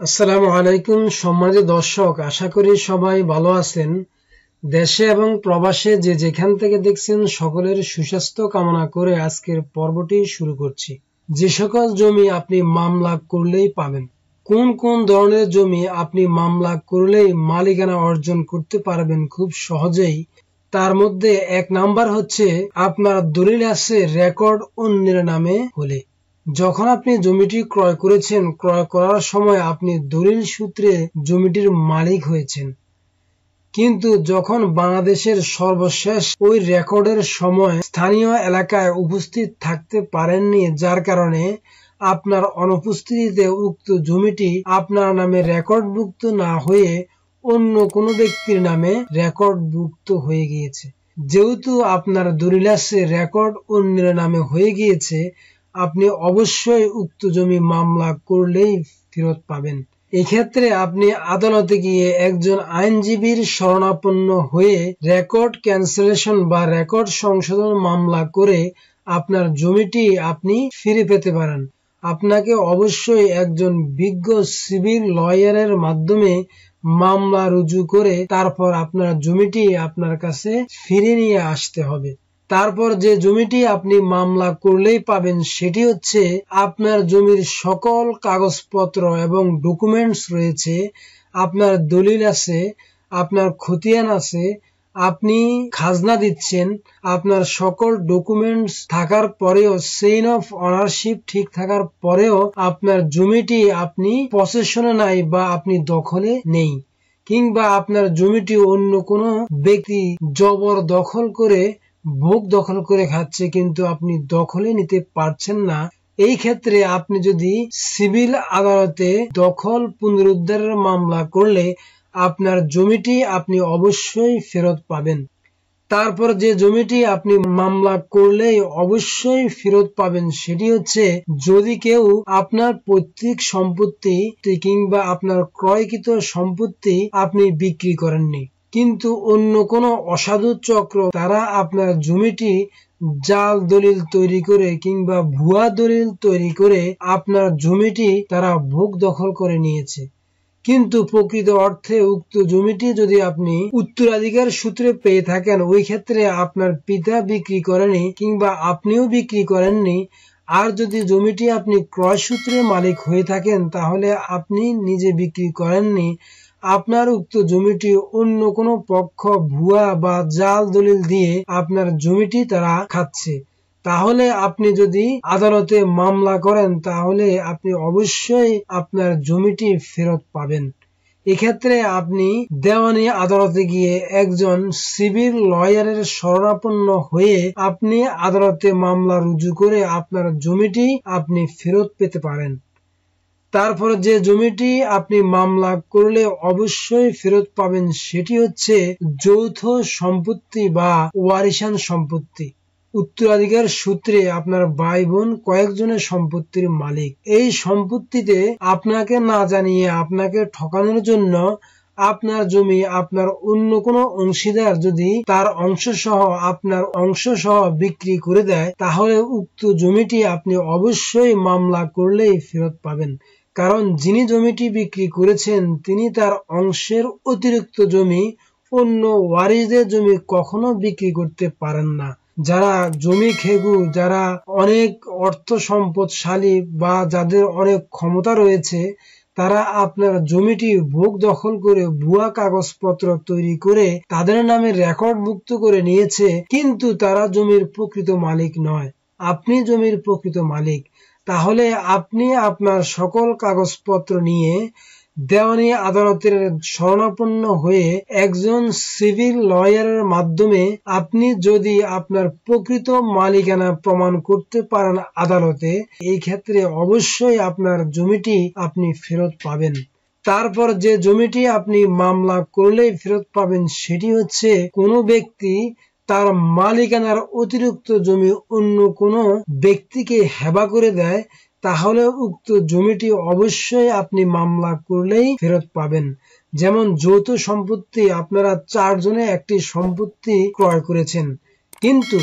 আসসালামু আলাইকুম সম্মানিত দর্শক, আশা করি সবাই ভালো আছেন। দেশে এবং প্রবাসে যে যেখান থেকে দেখছেন সকলের সুস্বাস্থ্য কামনা করে আজকের পর্বটি শুরু করছি। যে সকল জমি আপনি মামলা করলেই পাবেন, কোন কোন ধরনের জমি আপনি মামলা করলেই মালিকানা অর্জন করতে পারবেন খুব সহজেই, তার মধ্যে এক নাম্বার হচ্ছে আপনার দলিল আছে রেকর্ড অন্যের নামে হলে। যখন আপনি জমিটি ক্রয় করেছেন, ক্রয় করার সময় আপনি দলিল সূত্রে জমিটির মালিক হয়েছেন, কিন্তু যখন বাংলাদেশের সর্বশেষ ওই রেকর্ডের সময় স্থানীয় এলাকায় উপস্থিত থাকতে পারেননি, যার কারণে আপনার অনুপস্থিতিতে উক্ত জমিটি আপনার নামে রেকর্ডভুক্ত না হয়ে অন্য কোনো ব্যক্তির নামে রেকর্ডভুক্ত হয়ে গিয়েছে। যেহেতু আপনার দলিল আছে রেকর্ড অন্যের নামে হয়ে গিয়েছে, আপনি অবশ্যই উক্ত জমি মামলা করলেই ফেরত পাবেন। এক্ষেত্রে আপনি আদালতে গিয়ে একজন আইনজীবীর শরণাপন্ন হয়ে রেকর্ড ক্যান্সেলেশন বা রেকর্ড সংশোধন মামলা করে আপনার জমিটি আপনি ফিরে পেতে পারেন। আপনাকে অবশ্যই একজন বিজ্ঞ সিভিল লয়ারের মাধ্যমে মামলা রুজু করে তারপর আপনার জমিটি আপনার কাছে ফিরে নিয়ে আসতে হবে। তারপর যে জমিটি আপনি মামলা করলেই পাবেন সেটি হচ্ছে আপনার জমির সকল কাগজপত্র এবং ডকুমেন্টস রয়েছে, আপনার দলিল আছে, আপনার খতিয়ান আছে, আপনি খাজনা দিচ্ছেন, আপনার সকল ডকুমেন্টস থাকার পরেও, চেইন অফ অনারশিপ ঠিক থাকার পরেও আপনার জমিটি আপনি পসেশনে নাই বা আপনি দখলে নেই, কিংবা আপনার জমিটি অন্য কোনো ব্যক্তি জবরদখল করে ভোগ দখল করে খাচ্ছে কিন্তু আপনি দখলে নিতে পারছেন না। এই ক্ষেত্রে আপনি যদি সিভিল আদালতে দখল পুনরুদ্ধারের মামলা করলে আপনার জমিটি আপনি অবশ্যই ফেরত পাবেন। তারপর যে জমিটি আপনি মামলা করলেই অবশ্যই ফেরত পাবেন সেটি হচ্ছে যদি কেউ আপনার পৈতৃক সম্পত্তি কিংবা আপনার ক্রয়কৃত সম্পত্তি আপনি বিক্রি করেননি, কিন্তু অন্য কোনো অসাধু চক্র তারা আপনার জমিটি জাল দলিল তৈরি করে কিংবা ভুয়া দলিল তৈরি করে আপনার জমিটি তারা ভোগ দখল করে নিয়েছে। কিন্তু প্রকৃত অর্থে উক্ত জমিটি যদি আপনি উত্তরাধিকার সূত্রে পেয়ে থাকেন, ওই ক্ষেত্রে আপনার পিতা বিক্রি করেনি কিংবা আপনিও বিক্রি করেননি। আর যদি জমিটি আপনি ক্রয় সূত্রে মালিক হয়ে থাকেন তাহলে আপনি নিজে বিক্রি করেননি, আপনার উক্ত জমিটি অন্য কোনো পক্ষ ভুয়া বা জাল দলিল দিয়ে আপনার জমিটি তারা খাচ্ছে। তাহলে আপনি যদি আদালতে মামলা করেন তাহলে আপনি অবশ্যই আপনার জমিটি ফেরত পাবেন। এক্ষেত্রে আপনি দেওয়ানি আদালতে গিয়ে একজন সিভিল লয়ারের শরণাপন্ন হয়ে আপনি আদালতে মামলা রুজু করে আপনার জমিটি আপনি ফেরত পেতে পারেন। তারপর যে জমিটি আপনি মামলা করলে অবশ্যই ফেরত পাবেন সেটি হচ্ছে যৌথ সম্পত্তি বা ওয়ারিশান সম্পত্তি। উত্তরাধিকার সূত্রে আপনার ভাই বোন কয়েকজনের সম্পত্তির মালিক। এই সম্পত্তিতে আপনাকে না জানিয়ে আপনাকে ঠকানোর জন্য আপনার জমি আপনার অন্য কোনো অংশীদার যদি তার অংশ সহ আপনার অংশ সহ বিক্রি করে দেয় তাহলে উক্ত জমিটি আপনি অবশ্যই মামলা করলেই ফেরত পাবেন। কারণ যিনি জমিটি বিক্রি করেছেন তিনি তার অংশের অতিরিক্ত জমি অন্য ওয়ারিশদের জমি কখনো বিক্রি করতে পারেন না। যারা জমি খেগু, যারা অনেক অর্থ সম্পদশালী বা যাদের অনেক ক্ষমতা রয়েছে, তারা আপনার জমিটি ভোগ দখল করে ভুয়া কাগজপত্র তৈরি করে তাদের নামে রেকর্ডভুক্ত করে নিয়েছে, কিন্তু তারা জমির প্রকৃত মালিক নয়। আপনি জমির প্রকৃত মালিক। তাহলে আপনি আপনার সকল কাগজপত্র নিয়ে দেওয়ানি আদালতের শরণাপন্ন হয়ে একজন সিভিল লয়ারের মাধ্যমে আপনি যদি আপনার প্রকৃত মালিকানা প্রমাণ করতে পারেন আদালতে, এই ক্ষেত্রে অবশ্যই আপনার জমিটি আপনি ফেরত পাবেন। তারপর যে জমিটি আপনি মামলা করলেই ফেরত পাবেন সেটি হচ্ছে কোনো ব্যক্তি তার মালিকানার অতিরিক্ত জমি অন্য কোনো ব্যক্তিকে হেবা করে দেয়, তাহলে উক্ত জমিটি অবশ্যই আপনি মামলা করলেই ফেরত পাবেন। যেমন যৌথ সম্পত্তি, আপনারা 4 জনে একটি সম্পত্তি ক্রয় করেছেন, কিন্তু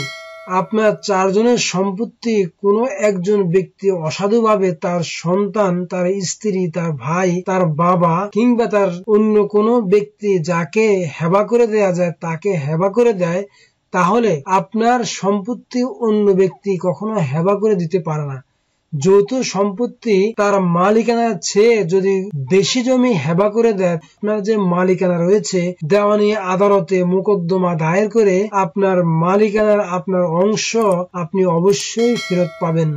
আপনার 4 জনের সম্পত্তি কোনো একজন ব্যক্তি অসাধুভাবে তার সন্তান, তার স্ত্রী, তার ভাই, তার বাবা কিংবা তার অন্য কোনো ব্যক্তি যাকে হেবা করে দেয়া যায় তাকে হেবা করে দেয়, তাহলে আপনার সম্পত্তি অন্য ব্যক্তি কখনো হেবা করে দিতে পারে না। যৌথ সম্পত্তি তার মালিকানার চেয়ে যদি বেশি জমি হেবা করে দেয়, আপনার যে মালিকানা রয়েছে দেওয়ানি আদালতে মোকদ্দমা দায়ের করে আপনার মালিকানার আপনার অংশ আপনি অবশ্যই ফেরত পাবেন।